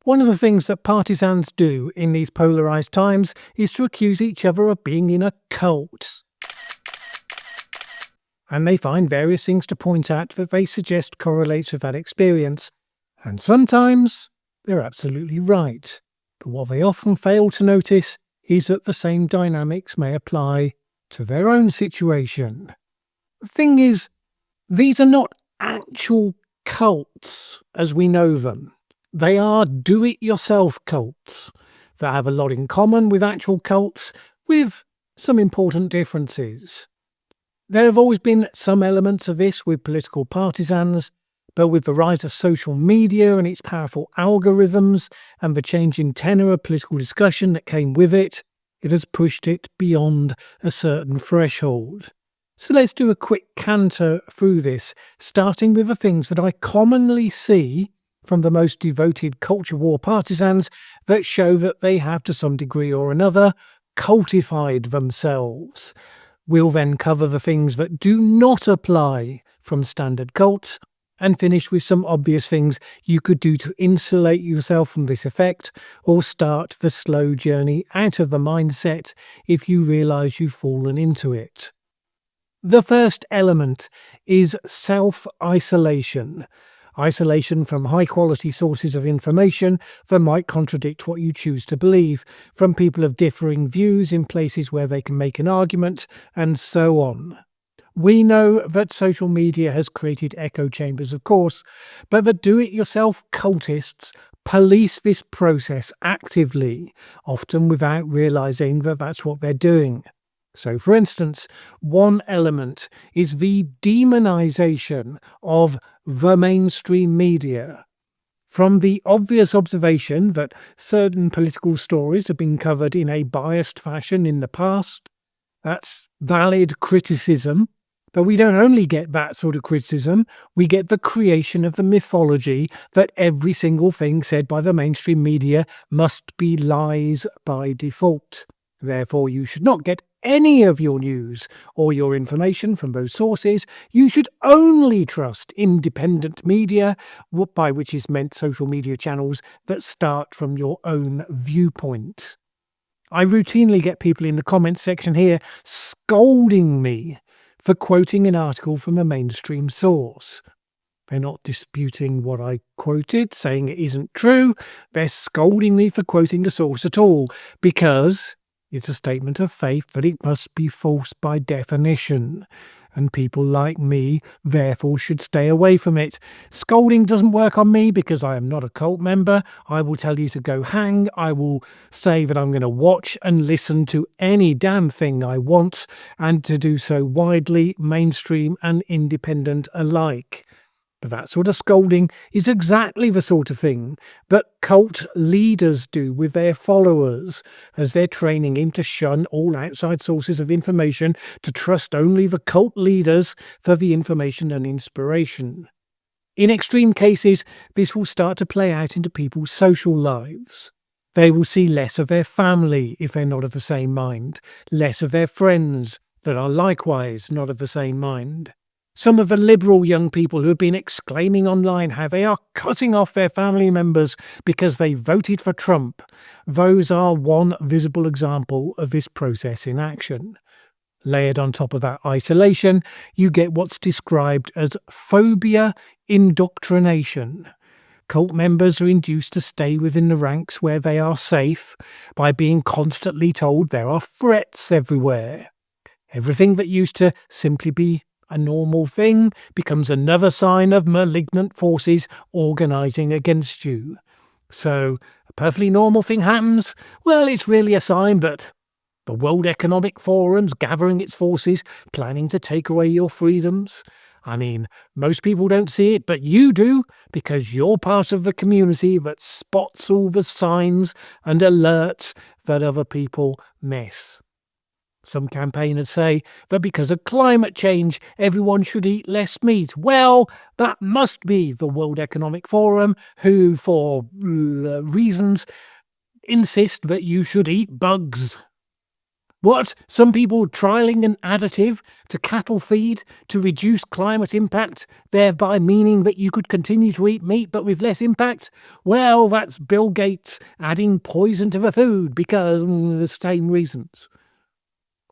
One of the things that partisans do in these polarised times is to accuse each other of being in a cult. And they find various things to point at that they suggest correlates with that experience. And sometimes they're absolutely right. But what they often fail to notice is that the same dynamics may apply to their own situation. The thing is, these are not actual cults as we know them. They are do-it-yourself cults that have a lot in common with actual cults, with some important differences. There have always been some elements of this with political partisans, but with the rise of social media and its powerful algorithms and the changing tenor of political discussion that came with it, it has pushed it beyond a certain threshold. So let's do a quick canter through this, starting with the things that I commonly see from the most devoted culture war partisans that show that they have, to some degree or another, cultified themselves. We'll then cover the things that do not apply from standard cults, and finish with some obvious things you could do to insulate yourself from this effect, or start the slow journey out of the mindset if you realise you've fallen into it. The first element is self-isolation. Isolation from high-quality sources of information that might contradict what you choose to believe, from people of differing views in places where they can make an argument, and so on. We know that social media has created echo chambers, of course, but the do-it-yourself cultists police this process actively, often without realising that that's what they're doing. So, for instance, one element is the demonisation of the mainstream media. From the obvious observation that certain political stories have been covered in a biased fashion in the past, that's valid criticism. But we don't only get that sort of criticism, we get the creation of the mythology that every single thing said by the mainstream media must be lies by default. Therefore, you should not get any of your news or your information from those sources. You should only trust independent media, by which is meant social media channels that start from your own viewpoint. I routinely get people in the comments section here scolding me for quoting an article from a mainstream source. They're not disputing what I quoted, saying it isn't true. They're scolding me for quoting the source at all, because it's a statement of faith that it must be false by definition, and people like me therefore should stay away from it. Scolding doesn't work on me because I am not a cult member. I will tell you to go hang. I will say that I'm going to watch and listen to any damn thing I want, and to do so widely, mainstream and independent alike. But that sort of scolding is exactly the sort of thing that cult leaders do with their followers, as they're training them to shun all outside sources of information, to trust only the cult leaders for the information and inspiration. In extreme cases, this will start to play out into people's social lives. They will see less of their family if they're not of the same mind, less of their friends that are likewise not of the same mind. Some of the liberal young people who have been exclaiming online how they are cutting off their family members because they voted for Trump, those are one visible example of this process in action. Layered on top of that isolation, you get what's described as phobia indoctrination. Cult members are induced to stay within the ranks where they are safe by being constantly told there are threats everywhere. Everything that used to simply be a normal thing becomes another sign of malignant forces organising against you. So, a perfectly normal thing happens, well, it's really a sign that the World Economic Forum's gathering its forces, planning to take away your freedoms. I mean, most people don't see it, but you do, because you're part of the community that spots all the signs and alerts that other people miss. Some campaigners say that because of climate change, everyone should eat less meat. Well, that must be the World Economic Forum, who, for reasons, insist that you should eat bugs. What? Some people trialling an additive to cattle feed to reduce climate impact, thereby meaning that you could continue to eat meat but with less impact? Well, that's Bill Gates adding poison to the food because the same reasons.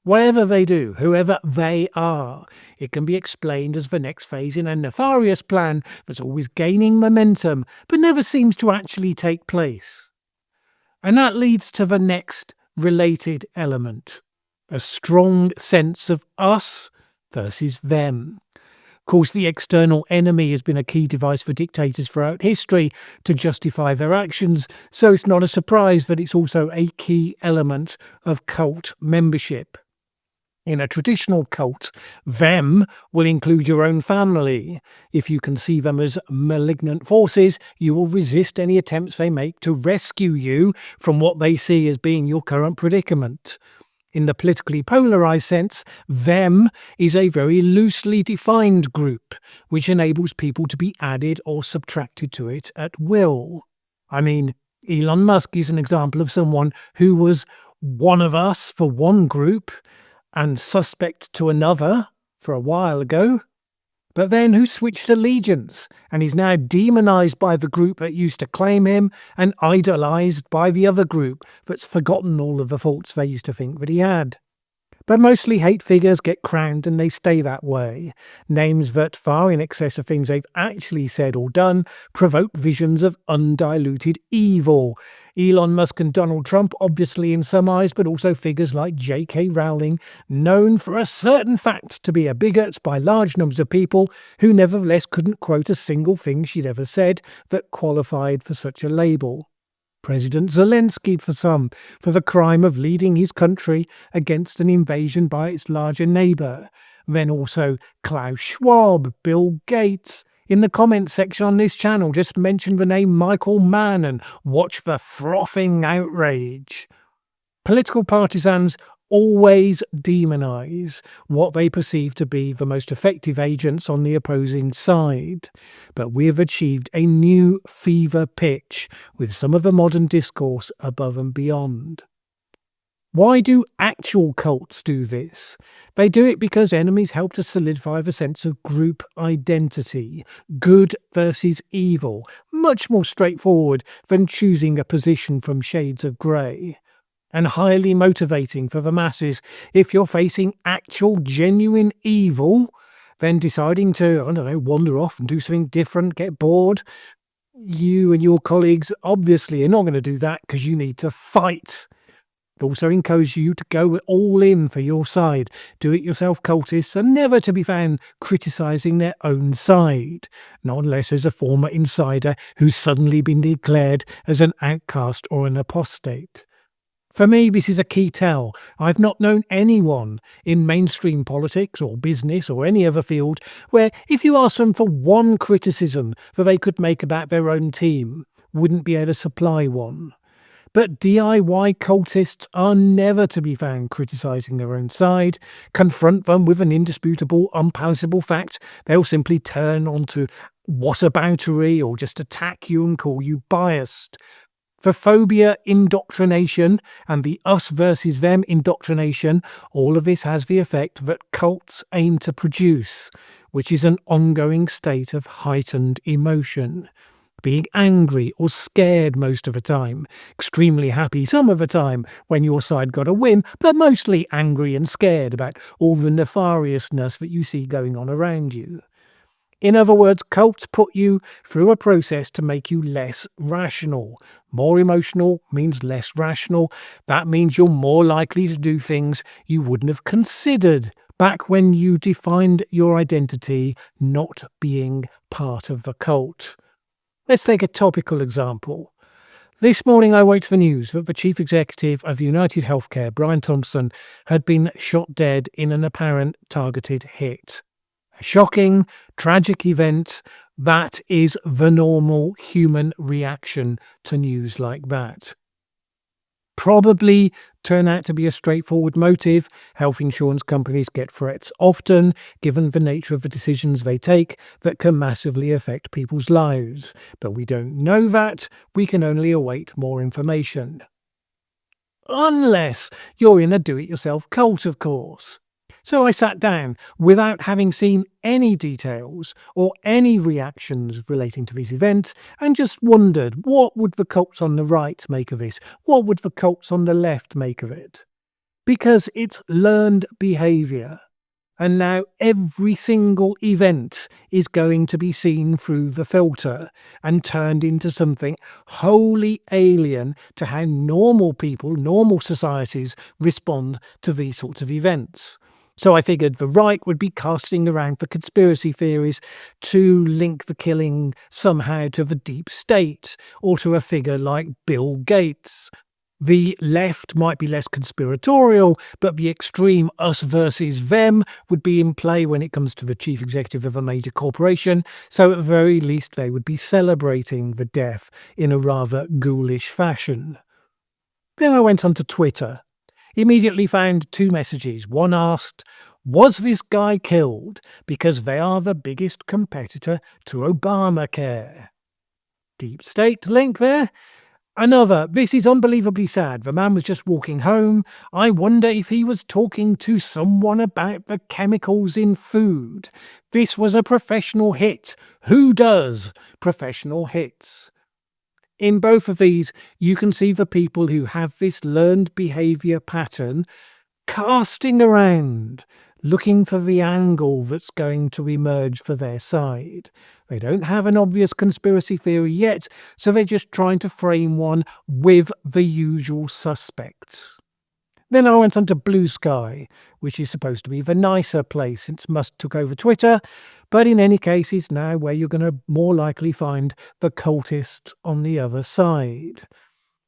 Whatever they do, whoever they are, it can be explained as the next phase in a nefarious plan that's always gaining momentum but never seems to actually take place. And that leads to the next related element, a strong sense of us versus them. Of course, the external enemy has been a key device for dictators throughout history to justify their actions, so it's not a surprise that it's also a key element of cult membership. In a traditional cult, them will include your own family. If you can see them as malignant forces, you will resist any attempts they make to rescue you from what they see as being your current predicament. In the politically polarised sense, them is a very loosely defined group, which enables people to be added or subtracted to it at will. I mean, Elon Musk is an example of someone who was one of us for one group, and suspect to another for a while ago, but then who switched allegiance and is now demonised by the group that used to claim him and idolised by the other group that's forgotten all of the faults they used to think that he had. But mostly hate figures get crowned and they stay that way. Names that, far in excess of things they've actually said or done, provoke visions of undiluted evil. Elon Musk and Donald Trump, obviously in some eyes, but also figures like J.K. Rowling, known for a certain fact to be a bigot by large numbers of people who nevertheless couldn't quote a single thing she'd ever said that qualified for such a label. President Zelensky for some, for the crime of leading his country against an invasion by its larger neighbour. Then also Klaus Schwab, Bill Gates. In the comments section on this channel, just mention the name Michael Mann and watch the frothing outrage. Political partisans always demonise what they perceive to be the most effective agents on the opposing side. But we have achieved a new fever pitch with some of the modern discourse above and beyond. Why do actual cults do this? They do it because enemies help to solidify the sense of group identity, good versus evil, much more straightforward than choosing a position from shades of grey. And highly motivating for the masses if you're facing actual genuine evil, then deciding to, wander off and do something different, get bored. You and your colleagues obviously are not going to do that because you need to fight. It also encourages you to go all in for your side. Do-it-yourself cultists are never to be found criticising their own side, not unless there's a former insider who's suddenly been declared as an outcast or an apostate. For me, this is a key tell. I've not known anyone in mainstream politics or business or any other field where if you ask them for one criticism that they could make about their own team, wouldn't be able to supply one. But DIY cultists are never to be found criticising their own side. Confront them with an indisputable, unpalatable fact, they'll simply turn onto whataboutery or just attack you and call you biased. For phobia indoctrination and the us versus them indoctrination, all of this has the effect that cults aim to produce, which is an ongoing state of heightened emotion. Being angry or scared most of the time, extremely happy some of the time when your side got a win, but mostly angry and scared about all the nefariousness that you see going on around you. In other words, cults put you through a process to make you less rational. More emotional means less rational. That means you're more likely to do things you wouldn't have considered back when you defined your identity not being part of the cult. Let's take a topical example. This morning I woke to the news that the chief executive of United Healthcare, Brian Thompson, had been shot dead in an apparent targeted hit. A shocking, tragic event that is the normal human reaction to news like that. Probably turn out to be a straightforward motive. Health insurance companies get threats often, given the nature of the decisions they take that can massively affect people's lives. But we don't know that. We can only await more information. Unless you're in a do-it-yourself cult, of course. So I sat down without having seen any details or any reactions relating to this event and just wondered, what would the cults on the right make of this? What would the cults on the left make of it? Because it's learned behaviour. And now every single event is going to be seen through the filter and turned into something wholly alien to how normal people, normal societies respond to these sorts of events. So I figured the right would be casting around for conspiracy theories to link the killing somehow to the deep state or to a figure like Bill Gates. The left might be less conspiratorial, but the extreme us versus them would be in play when it comes to the chief executive of a major corporation, so at the very least they would be celebrating the death in a rather ghoulish fashion. Then I went onto Twitter. Immediately found two messages. One asked, "Was this guy killed because they are the biggest competitor to Obamacare?" Deep state link there. Another, "This is unbelievably sad. The man was just walking home. I wonder if he was talking to someone about the chemicals in food. This was a professional hit. Who does professional hits?" In both of these, you can see the people who have this learned behaviour pattern casting around, looking for the angle that's going to emerge for their side. They don't have an obvious conspiracy theory yet, so they're just trying to frame one with the usual suspects. Then I went onto Blue Sky, which is supposed to be the nicer place since Musk took over Twitter, but in any case is now where you're going to more likely find the cultists on the other side.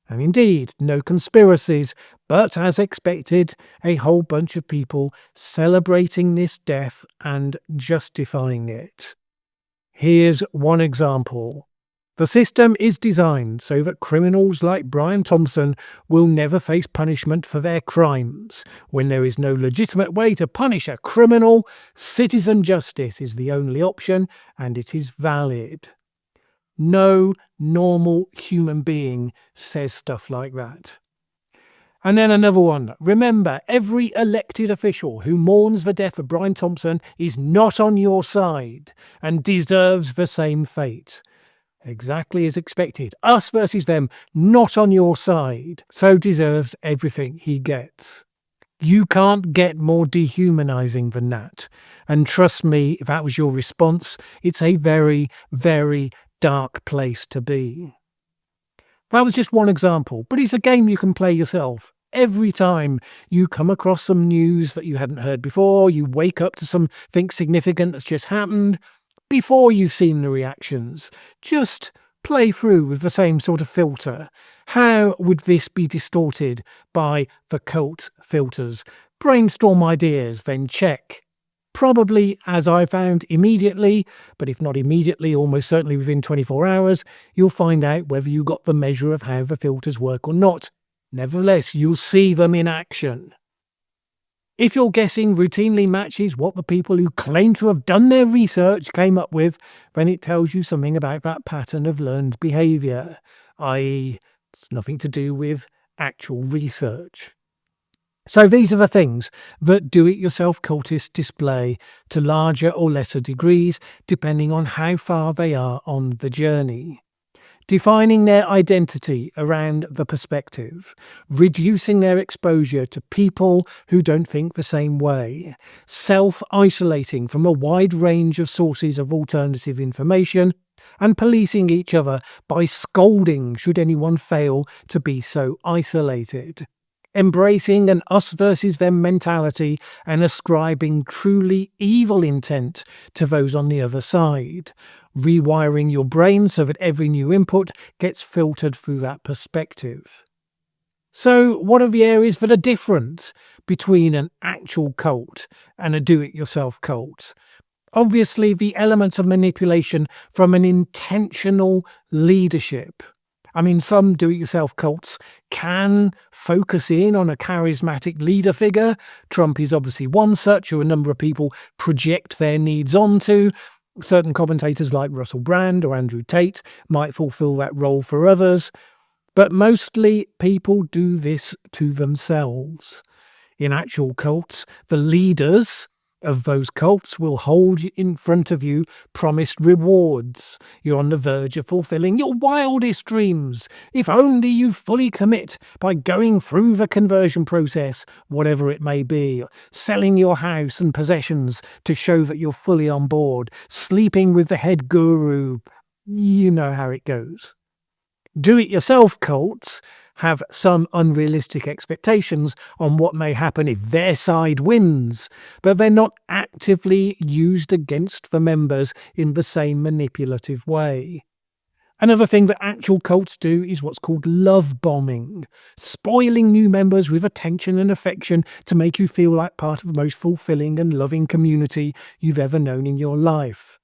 And indeed, no conspiracies, but as expected, a whole bunch of people celebrating this death and justifying it. Here's one example. The system is designed so that criminals like Brian Thompson will never face punishment for their crimes. When there is no legitimate way to punish a criminal, citizen justice is the only option, and it is valid. No normal human being says stuff like that. And then another one. Remember, every elected official who mourns the death of Brian Thompson is not on your side and deserves the same fate. Exactly as expected. Us versus them, not on your side, so deserves everything he gets. You can't get more dehumanizing than that. And trust me, if that was your response, it's a very, very dark place to be. That was just one example, but it's a game you can play yourself. Every time you come across some news that you hadn't heard before, you wake up to something significant that's just happened, before you've seen the reactions, just play through with the same sort of filter. How would this be distorted by the cult filters? Brainstorm ideas, then check. Probably, as I found, immediately, but if not immediately, almost certainly within 24 hours, you'll find out whether you got the measure of how the filters work or not. Nevertheless, you'll see them in action. If your guessing routinely matches what the people who claim to have done their research came up with, then it tells you something about that pattern of learned behaviour, i.e., it's nothing to do with actual research. So these are the things that do-it-yourself cultists display to larger or lesser degrees, depending on how far they are on the journey. Defining their identity around the perspective, reducing their exposure to people who don't think the same way, self-isolating from a wide range of sources of alternative information, and policing each other by scolding should anyone fail to be so isolated. Embracing an us versus them mentality and ascribing truly evil intent to those on the other side. Rewiring your brain so that every new input gets filtered through that perspective. So what are the areas that are different between an actual cult and a do-it-yourself cult? Obviously, the elements of manipulation from an intentional leadership. I mean, some do-it-yourself cults can focus in on a charismatic leader figure. Trump is obviously one such, who a number of people project their needs onto. Certain commentators like Russell Brand or Andrew Tate might fulfill that role for others. But mostly people do this to themselves. In actual cults, the leaders of those cults will hold in front of you promised rewards. You're on the verge of fulfilling your wildest dreams, if only you fully commit by going through the conversion process, whatever it may be, selling your house and possessions to show that you're fully on board, sleeping with the head guru. You know how it goes. Do-it-yourself cults have some unrealistic expectations on what may happen if their side wins, but they're not actively used against the members in the same manipulative way. Another thing that actual cults do is what's called love bombing, spoiling new members with attention and affection to make you feel like part of the most fulfilling and loving community you've ever known in your life.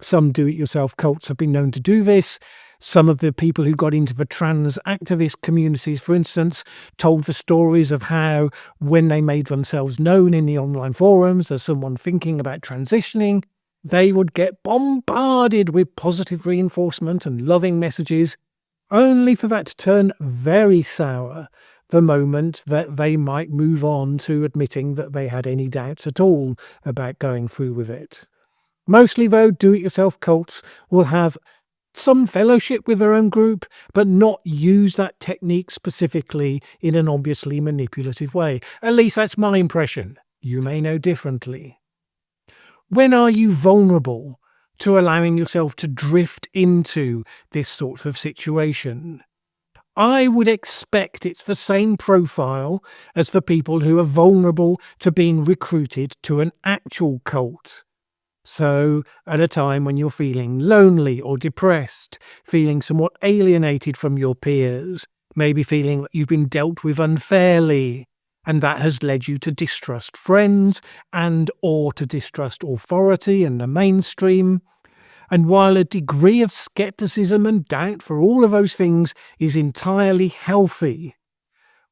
Some do-it-yourself cults have been known to do this. Some of the people who got into the trans activist communities, for instance, told the stories of how, when they made themselves known in the online forums as someone thinking about transitioning, they would get bombarded with positive reinforcement and loving messages, only for that to turn very sour the moment that they might move on to admitting that they had any doubts at all about going through with it. Mostly, though, do-it-yourself cults will have some fellowship with their own group, but not use that technique specifically in an obviously manipulative way. At least that's my impression. You may know differently. When are you vulnerable to allowing yourself to drift into this sort of situation? I would expect it's the same profile as the people who are vulnerable to being recruited to an actual cult. So, at a time when you're feeling lonely or depressed, feeling somewhat alienated from your peers, maybe feeling that you've been dealt with unfairly, and that has led you to distrust friends and or to distrust authority and the mainstream. And while a degree of skepticism and doubt for all of those things is entirely healthy,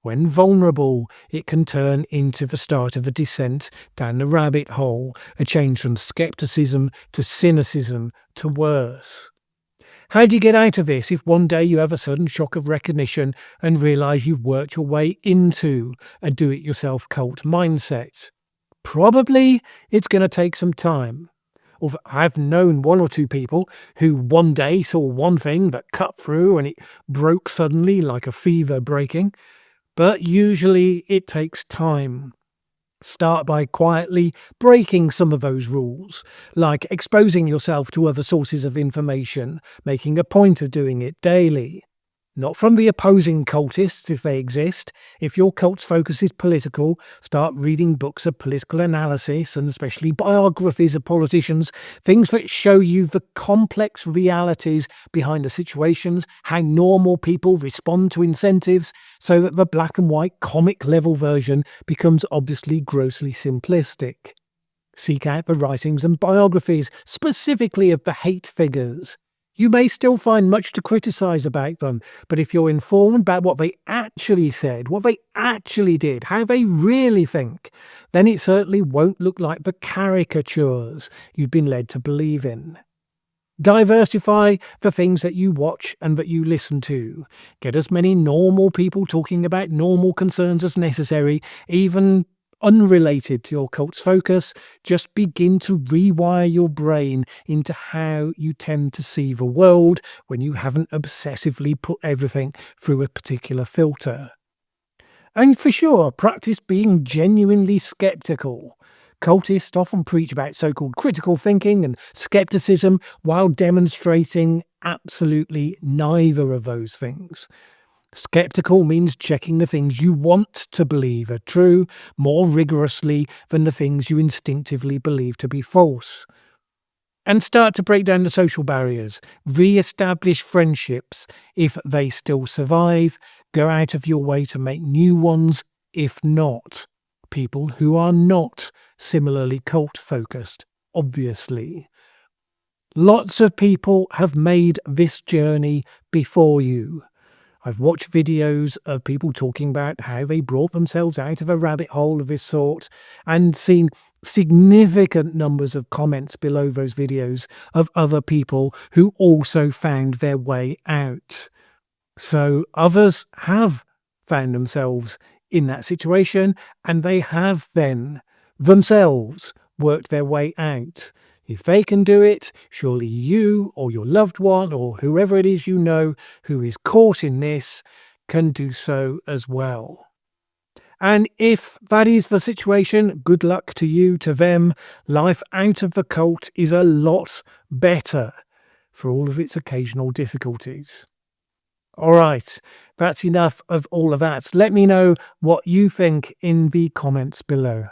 when vulnerable, it can turn into the start of a descent down the rabbit hole, a change from skepticism to cynicism to worse. How do you get out of this if one day you have a sudden shock of recognition and realise you've worked your way into a do-it-yourself cult mindset? Probably it's going to take some time. Although I've known one or two people who one day saw one thing that cut through and it broke suddenly like a fever breaking. But usually it takes time. Start by quietly breaking some of those rules, like exposing yourself to other sources of information, making a point of doing it daily. Not from the opposing cultists, if they exist. If your cult's focus is political, start reading books of political analysis, and especially biographies of politicians, things that show you the complex realities behind the situations, how normal people respond to incentives, so that the black and white comic level version becomes obviously grossly simplistic. Seek out the writings and biographies, specifically of the hate figures. You may still find much to criticise about them, but if you're informed about what they actually said, what they actually did, how they really think, then it certainly won't look like the caricatures you've been led to believe in. Diversify the things that you watch and that you listen to. Get as many normal people talking about normal concerns as necessary, even unrelated to your cult's focus. Just begin to rewire your brain into how you tend to see the world when you haven't obsessively put everything through a particular filter. And for sure, practice being genuinely skeptical. Cultists often preach about so-called critical thinking and skepticism while demonstrating absolutely neither of those things. Skeptical means checking the things you want to believe are true more rigorously than the things you instinctively believe to be false. And start to break down the social barriers, re-establish friendships if they still survive, go out of your way to make new ones if not. People who are not similarly cult-focused, obviously. Lots of people have made this journey before you. I've watched videos of people talking about how they brought themselves out of a rabbit hole of this sort and seen significant numbers of comments below those videos of other people who also found their way out. So others have found themselves in that situation, and they have then themselves worked their way out. If they can do it, surely you or your loved one or whoever it is you know who is caught in this can do so as well. And if that is the situation, good luck to you, to them. Life out of the cult is a lot better for all of its occasional difficulties. All right, that's enough of all of that. Let me know what you think in the comments below.